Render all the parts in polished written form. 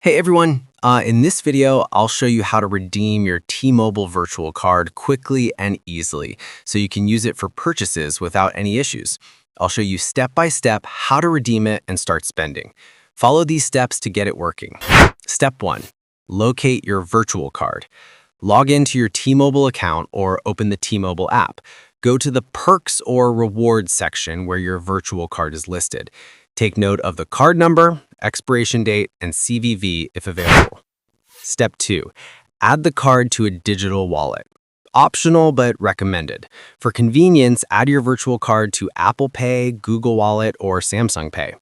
Hey everyone, in this video, I'll show you how to redeem your T-Mobile virtual card quickly and easily so you can use it for purchases without any issues. I'll show you step by step how to redeem it and start spending. Follow these steps to get it working. Step 1. Locate your virtual card. Log into your T-Mobile account or open the T-Mobile app. Go to the Perks or Rewards section where your virtual card is listed. Take note of the card number, expiration date, and CVV if available. Step 2. Add the card to a digital wallet. Optional but recommended. For convenience, add your virtual card to Apple Pay, Google Wallet, or Samsung Pay.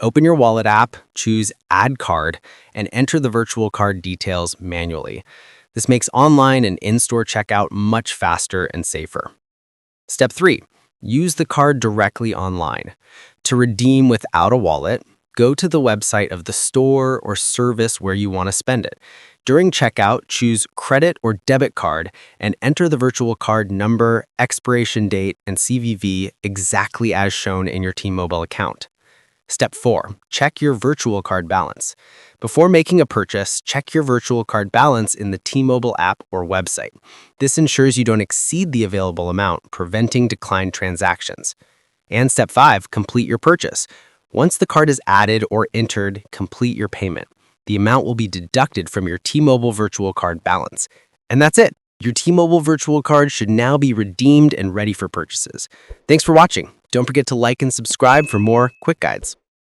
Open your wallet app, choose Add Card, and enter the virtual card details manually. This makes online and in-store checkout much faster and safer. Step 3. Use the card directly online. To redeem without a wallet, go to the website of the store or service where you want to spend it. During checkout, choose Credit or Debit Card and enter the virtual card number, expiration date, and CVV exactly as shown in your T-Mobile account. Step 4. Check your virtual card balance. Before making a purchase, check your virtual card balance in the T-Mobile app or website. This ensures you don't exceed the available amount, preventing declined transactions. And Step 5. Complete your purchase. Once the card is added or entered, complete your payment. The amount will be deducted from your T-Mobile virtual card balance. And that's it. Your T-Mobile virtual card should now be redeemed and ready for purchases. Thanks for watching. Don't forget to like and subscribe for more quick guides.